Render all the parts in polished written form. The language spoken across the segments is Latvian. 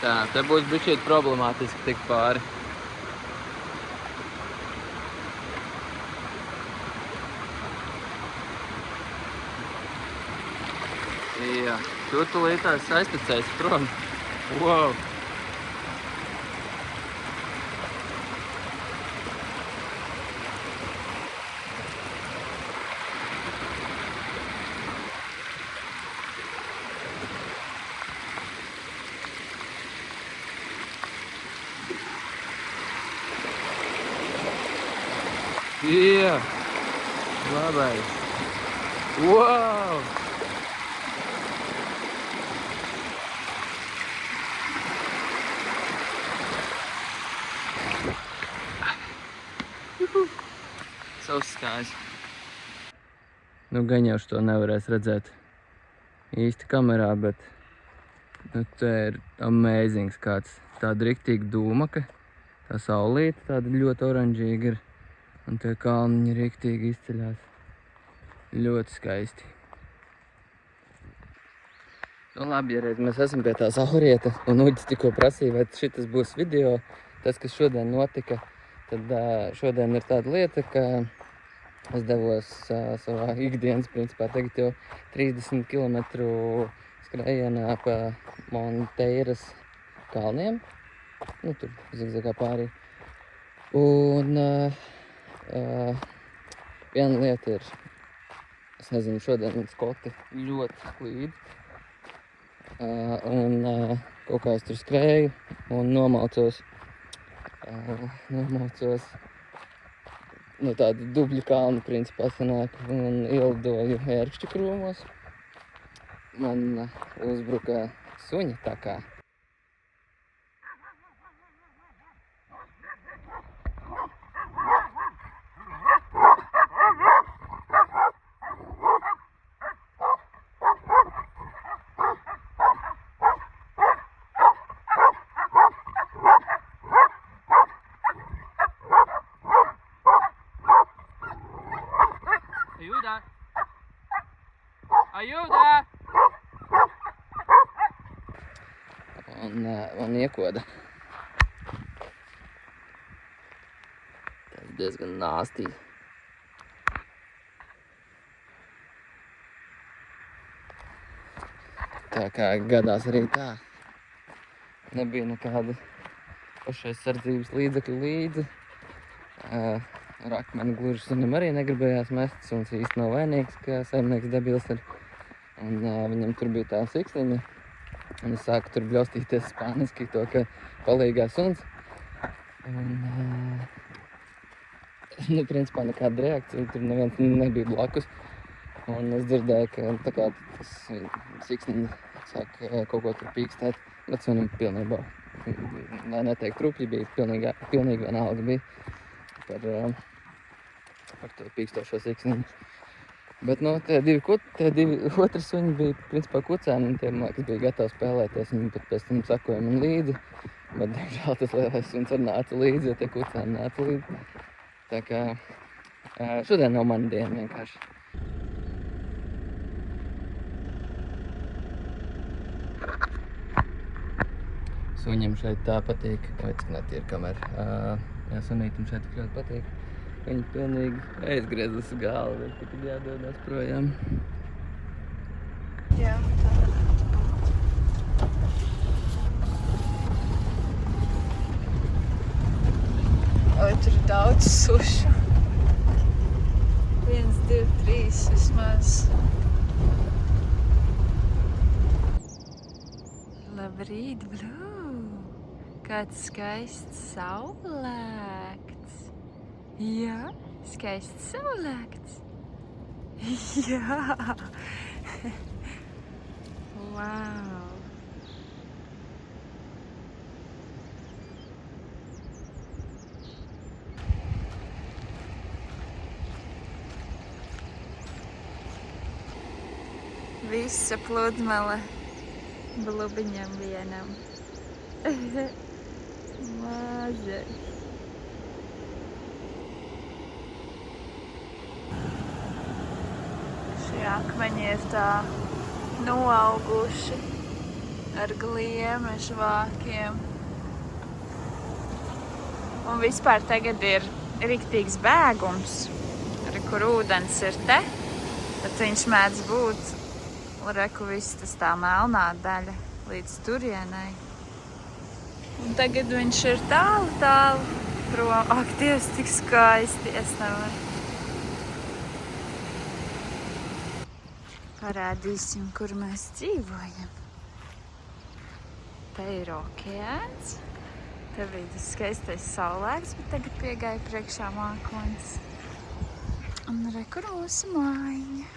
Tā, te būs bišķīt problemātiski tikt pāri. Jā, tu tulītās aiztecēs prom. Wow! Jā! Labais! Wow! Savs skājs. Nu, gan jau to nevarēs redzēt īsti kamerā, bet te ir amazing skats. Tāda riktīga dūmaka, tā saulīte tāda ļoti oranžīga ir, un tie kalniņi riktīgi izceļās. Ļoti skaisti. Nu labi, ja reiz mēs esam pie tā saurieta, un Uģis tikko prasīja, vai šitas būs video, tas, kas šodien notika, tad šodien ir tāda lieta, ka es devos savā ikdienas, principā tagad jau 30 km skrējienā pa Monteiras kalniem. Nu, tur zigzagā pārī. Un viena lieta ir, es nezinu, šodien skoti ļoti slīd. Un kaut kā es tur skrēju un nomaucos no tādu dubļu kalnu, principā, sanāk, un ielidoju ērkšķu krūmos. Man uzbruka suņi tā kā. Ajuda! Ajuda! Un iekoda. Tas diezgan nāstī. Tā kā gadās arī tā. Nebija nekāda pašaizsardzības līdzekļu līdzi. Rakmeni gluži sunim arī negribējās mest, suns īsti nav vainīgs, ka saimnieks debils ir. Un viņam tur bija tā siksniņa, un es sāku tur bļaustīties spāniski to, ka palīgā suns. Un, nu, principā nekāda reakcija, tur neviens nebija blakus. Un es dzirdēju, ka tā kā tas siksniņa sāk kaut ko tur pīkstēt, bet sunim pilnībā, lai neteikt rupji, bija pilnīgi vienalga bija par to pīkstošo siksniņu. Bet, nu, tie divi otri suņi bija, principā, kucēni, un tie, man liekas, bija gatavi spēlēties, un pat pēc tam sakoja man līdzi. Bet, diemžēl, tas lielais suns arī nāca līdzi, jo tie kucēni nāca līdzi. Tā kā šodien nav mana diena vienkārši. Suņiem šeit tā patīk, vai cik netīra kamera. Jā, sunītam šeit tik ļoti patīk. Viņi pilnīgi aizgriezas galvu, ir tikai jādodās projām. Jā, tā. Oi, tur ir daudz sušu. 1, 2, 3 vismaz. Labrīt, Blū! Kāds skaists saulēkts. Jā, skaists saulēkts. Jā. Wow. Visa pludmale Blubiņam vienam. Mazais. Šie akmeņi ir tā noauguši. ar gliemežu vākiem. Un vispār tagad ir riktīgs bēgums, arī kur ūdens ir te, bet viņš mēdz būt, reku viss tas tā melnā daļa līdz turienai. Un tagad viņš ir tālu prom. Ak, Dievs, tik skaisti, es nevaru. Parādīsim, kur mēs dzīvojam. Te ir okeāns. Te bija tas skaistais saulēks, bet tagad piegāja priekšā mākonis. Un re, kur mūsu mājiņa.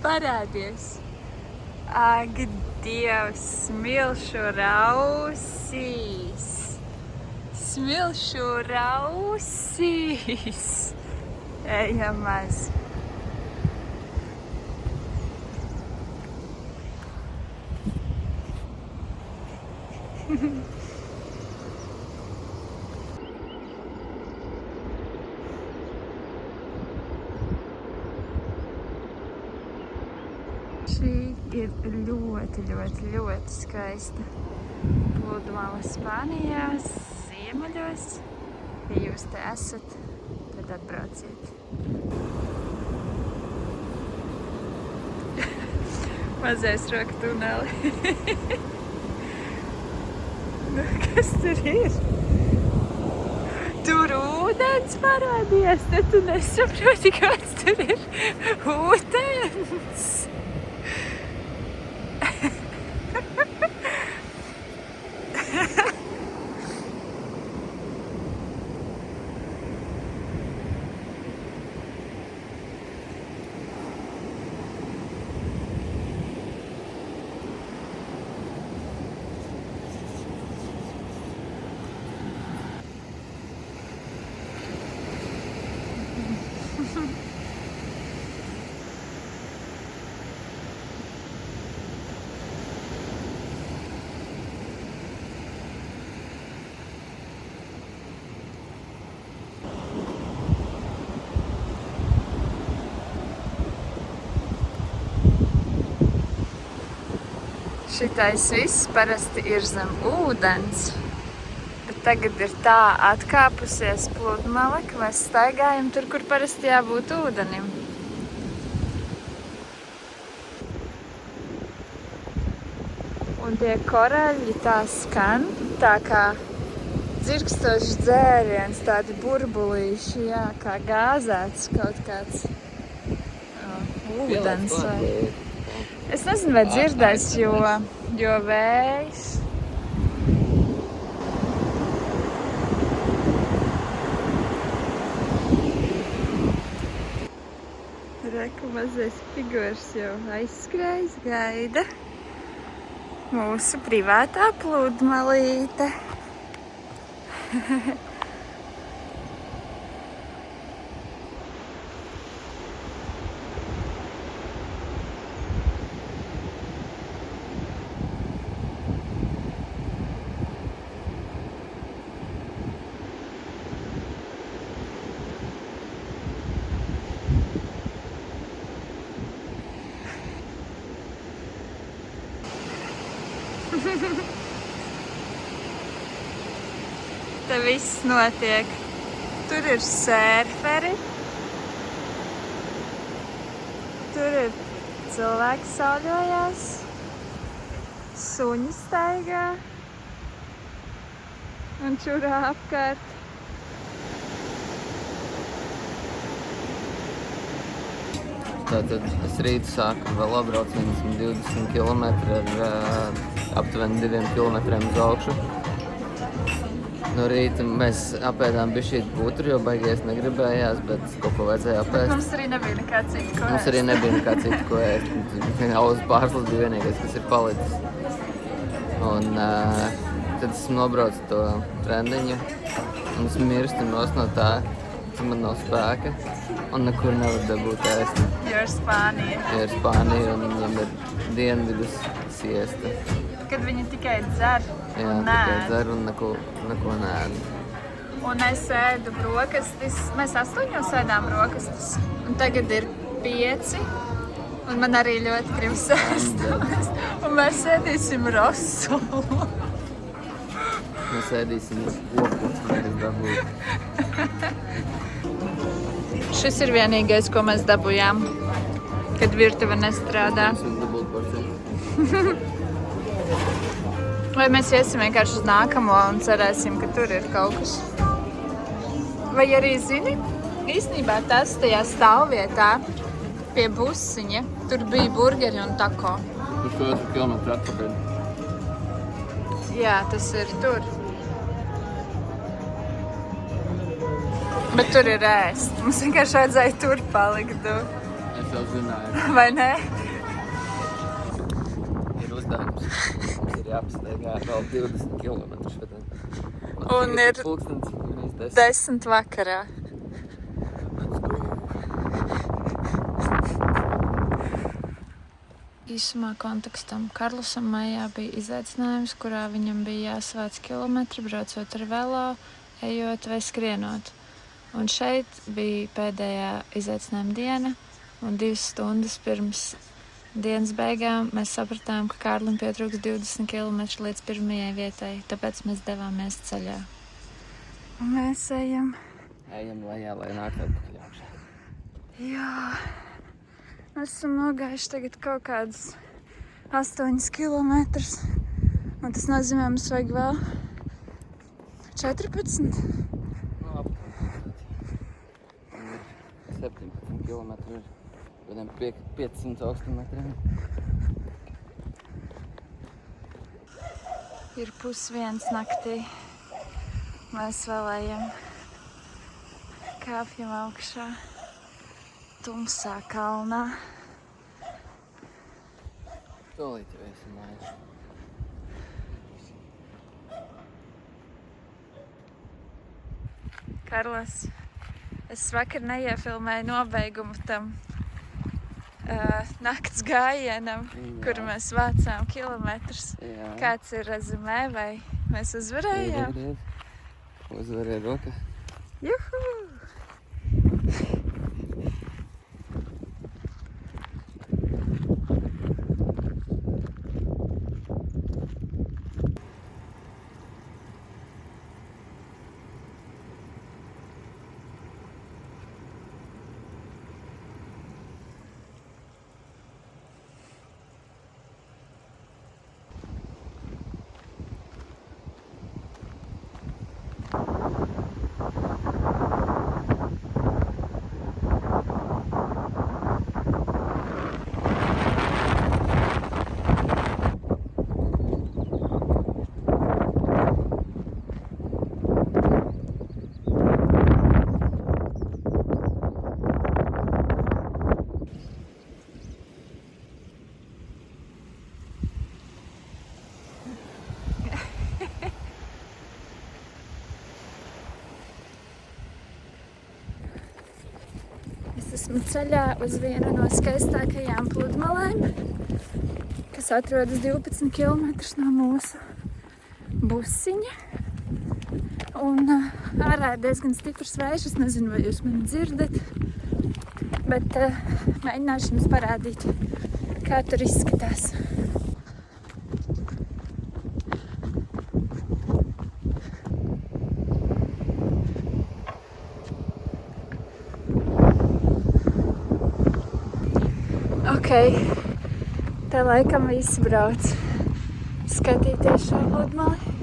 Parādies! Ak, Dievs, smilšu rausīs! Smilšu rausīs! Ejam maz! Šī ir ļoti skaista pludmale Spānijā, ziemeļos. Ja jūs te esat, tad atbrauciet. Mazais roku tuneli. Nu, kas tur ir? Tur ūdens parādījās, tad tu nesaproti, kāds tur ir ūdens. Šitais viss parasti ir zem ūdens, bet tagad ir tā atkāpusies pludmale, ka mēs staigājam tur, kur parasti jābūt ūdenim. Un tie koraļi tā skan, tā kā dzirkstošs dzēriens, tādi burbulīši, jā, kā gāzēts kaut kāds ūdens vai... Es nezinu, vai dzirdēs, jo vējs. Reku mazais figurs jau aizskrējis, gaida mūsu privātā pludmalīte. Te viss notiek. Tur ir sērferi. Tur ir cilvēki sauļojās. Suņi staigā. Un čurā apkārt. Tātad es rītu sāku vēl apbraucienu 120 km ar aptuveni 2 km uz augšu. No rīta mēs apēdām bišķīt putru, jo baigies negribējās, bet kaut ko vajadzēja apēst. Mums arī nebija nekā citu, ko ēst. Mums arī nebija nekā citu, ko ēst. Auzu pārslas bija vienīgais, kas ir palicis. Un tad esmu nobraucis to trendiņu un es mirstu no tā, ka man nav spēka. un nekur nevar dabūt ēst. Jo ir Spānija. Ja ir Spānija un viņam ir dienvidus siesta. Kad viņi tikai dzer Jā, un tikai nēd. dzer un neko neēd. Un es ēdu brokastis. Mēs 8 ēdām brokastis. Un tagad ir 5. Un man arī ļoti gribas ēst. Un mēs ēdīsim rosolu. Mēs ēdīsim kopus, nevis dabūt. Šis ir vienīgais, ko mēs dabūjām, kad virtuve nestrādā. Mums ir dabūt porcija. Vai mēs iesim vienkārši uz nākamo un cerēsim, ka tur ir kaut kas? Vai arī, zini, īstenībā tas tajā stāvvietā pie busiņa, tur bija burgeri un tako. Uz 4 kilometru atpakaļ. Jā, tas ir tur. Bet tur ir ēst. Mums vienkārši vajadzēja tur palikt. Es jau zināju. Vai ne? Ir uzdevums. Mums ir jāpastaigā vēl 20 kilometru šodien. Un ir pulkstens 10. 10 vakarā. Īsumā kontekstam Karlusam maijā bija izaicinājums, kurā viņam bija jāsavāc kilometri, braucot ar velo, ejot vai skrienot. Un šeit bija pēdējā izaicinājuma diena, un 2 stundas pirms dienas beigām mēs sapratām, ka Kārlim pietrūks 20 km līdz pirmajai vietai, tāpēc mēs devāmies ceļā. Un mēs ejam. Ejam lejā, lai nāktu atpakaļ augšā. Jā, mēs esam nogājuši tagad kaut kādus 8 kilometrus, un tas nozīmē, mums vajag vēl 14. Nu, apmēram. 17 kilometru ir kādiem 500 augstumetriem. Ir 12:30 naktī. Mēs vēl ejam, kāpjam augšā, tumsā kalnā. Tūlīt jau esam mājās. Karlos, es vakar neiefilmēju nobeigumu tam nakts gājienam, kuru mēs vācām kilometrus. Jā. Kāds ir rezumē, vai mēs uzvarējām? Ir. Uzvarēja roka. Juhu! Esmu ceļā uz vienu no skaistākajām pludmalēm, kas atrodas 12 km no mūsu busiņa. Un ārā ir diezgan stiprs vējš, es nezinu, vai jūs mani dzirdat, bet mēģināšu jums parādīt, kā tur izskatās. Ok, tā laikam visi brauc skatīties šo pludmali.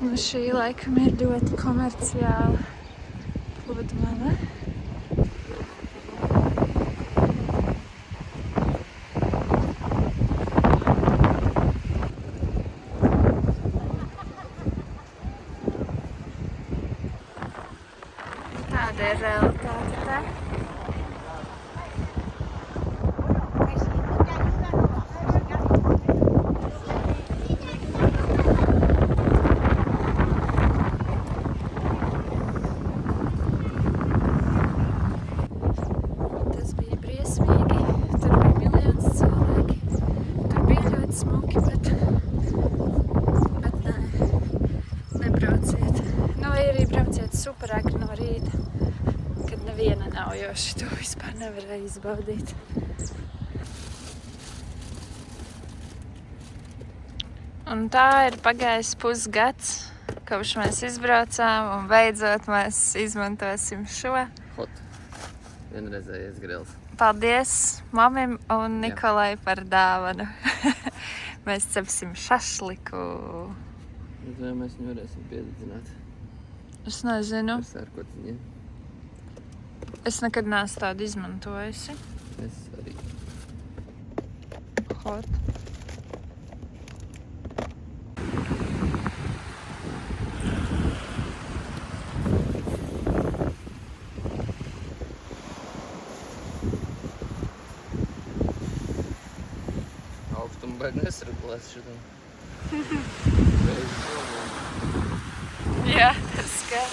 Un šī laikam ir ļoti komerciāla pludmale. Tāda ir realitāte tā. Bet nē, nebrauciet. Nu, vai arī brauciet super agri no rīta, kad neviena nav, jo šito vispār nevarēja izbaudīt. Un tā ir pagājis pusgads, kopš mēs izbraucām, un beidzot mēs izmantosim šo. Hot. Vienreizējais grils. Paldies mamim un Nikolai par dāvanu. Mēs cepsim šašliku. Vai mēs viņu varēsim piededzināt Es nezinu. ar sērkociņiem? Es nekad neesmu tādu izmantojusi. Es arī. Hot. Augstumu baigi nesarglās šitam. Beigas domā. Jā, tas gan.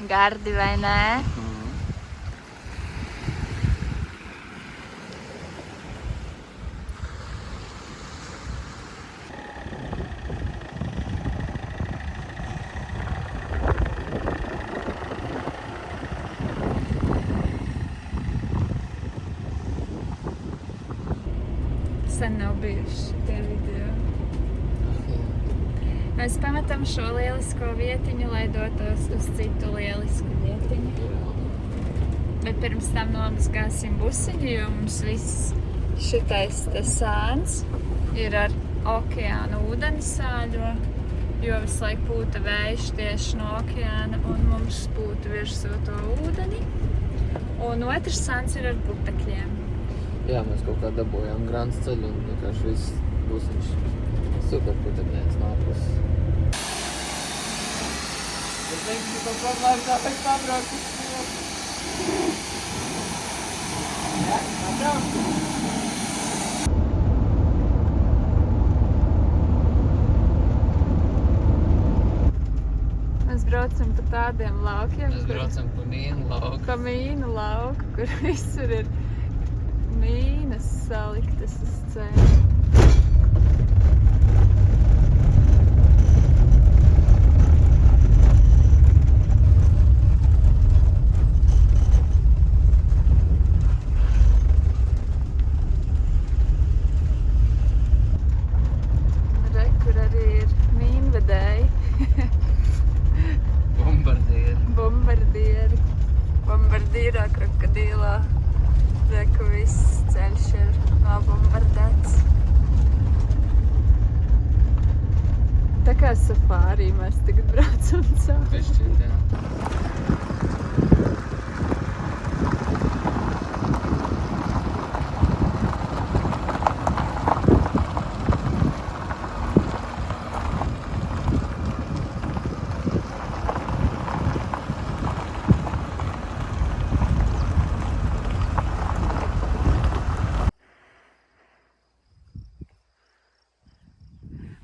Gardi vai nē? Sen nav bijuši tie video. Mēs pametam šo lielisko vietiņu, lai dotos uz citu lielisku vietiņu. Bet pirms tam nomazgāsim busiņu, jo mums viss šitais te sāns ir ar okeāna ūdeni sāļo, jo visu laiku pūta vējš tieši no okeāna un mums pūta virsū to ūdeni. Un otrs sāns ir ar putekļiem. Jā, mēs kaut kā dabūjām grāns ceļu un vienkārši viss busiņš super putekļēns nākus. Es teiktu, ka kaut problēma tāpēc pabraukt uz to. Jā, pabraukt. Mēs braucam pa tādiem laukiem. Mēs braucam pa mīnu lauku. Pa mīnu lauku, kur visur ir mīnas saliktas uz ceļa. Re, kur arī ir mīnvedēji. Bombardieri. Bombardīrā krokodīlā. Reku viss ceļš ir nobombardēts. Tā kā safārī mēs tagad braucam cauri. Pišķīt, jā.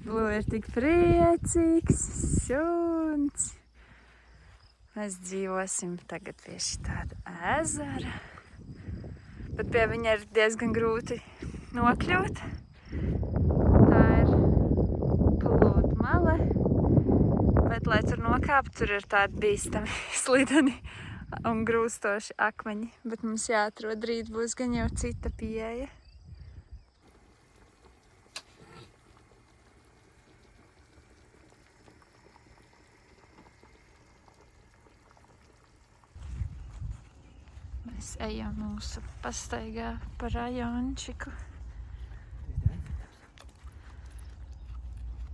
Blū ir tik priecīgs suns. Mēs dzīvosim tagad pie šitāda ezera. Bet pie viņa ir diezgan grūti nokļūt. Tā ir pludmale. Bet, lai tur nokāptu, tur ir tādi bīstami slideni un grūstoši akmeņi. Bet mums jāatrod rīt būs gan jau cita pieeja. Mēs ejam mūsu pastaigā pa rajončiku.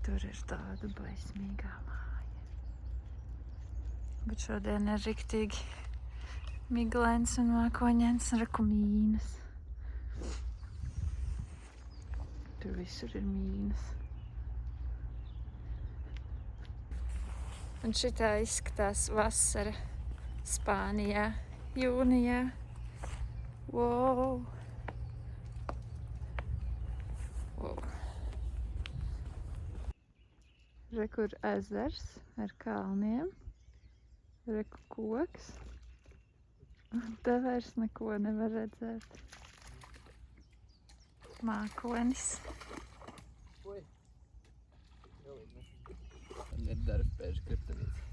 Tur ir tāda baismīgā māja. Bet šodien ir riktīgi miglains un mākoņains un reku mīnas. Tur visur ir mīnas. Un šitā izskatās vasara Spānijā. Jūnijā. Wow. Wow. Re, kur ezers ar kalniem. Reku koks. Un te vairs neko nevar redzēt. Mākonis. Man ir darbspēļu kriptonīts.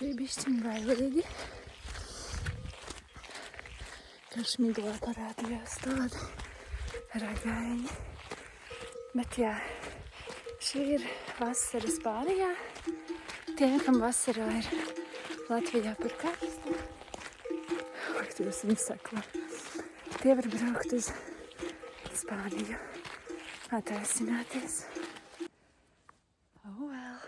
Bija bišķiņ bailīgi. Tur šmiglā parādījās tādi ragaiņi. Bet jā, šī ir vasara Spānijā. Tiem, kam vasarā ir Latvijā par karstu. Ak, jūs viņu sako. Tie var braukt uz Spāniju. Attaisināties. Oh, well.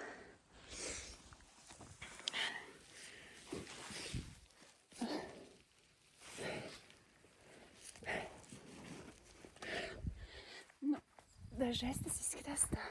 Dažreiz tas izskatās tā.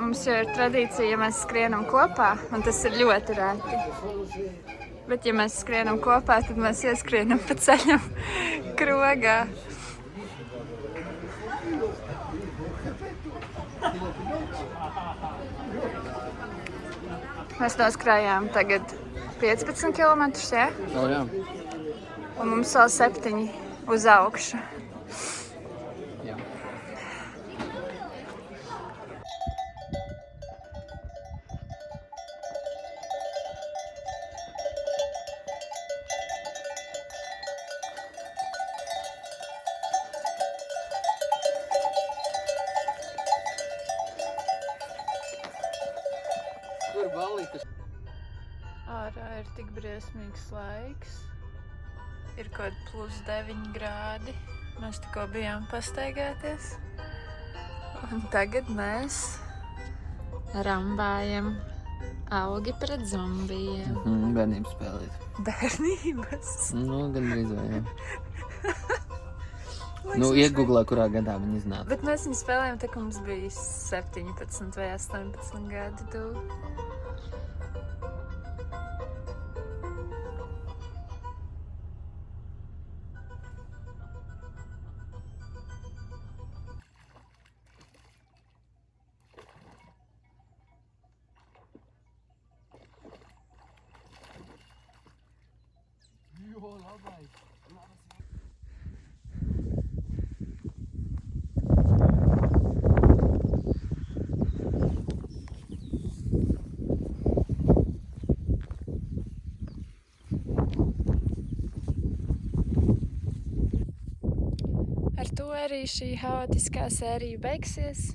Mums jau ir tradīcija, ja mēs skrienam kopā, un tas ir ļoti rēti. Bet ja mēs skrienam kopā, tad mēs ieskrienam pa ceļam krogā. Mēs noskrājām tagad 15 km, jā? O, jā. Un mums vēl 7 uz augšu. Jā. Tur balītas. Ārā ir tik briesmīgs laiks. Ir kaut +9 grādi. Mēs tikko bijām pastaigāties. Un tagad mēs rambājam augi pret zombijiem. Bērnības spēlēt. Bērnības. Nu, gandrīz vai, jā. Nu, iegooglā, kurā gadā viņi iznāca. Bet mēs viņu spēlējām, tā kā mums bija 17 vai 18 gadi. Tu. Jo, labai. Ar to arī šī haotiskā sērija beigsies.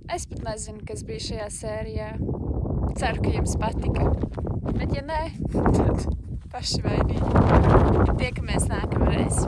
Es pat nezinu, kas bija šajā sērijā. Ceru, ka jums patika. Bet ja nē, tad paši vainīgi. Tiekamies nākamreiz.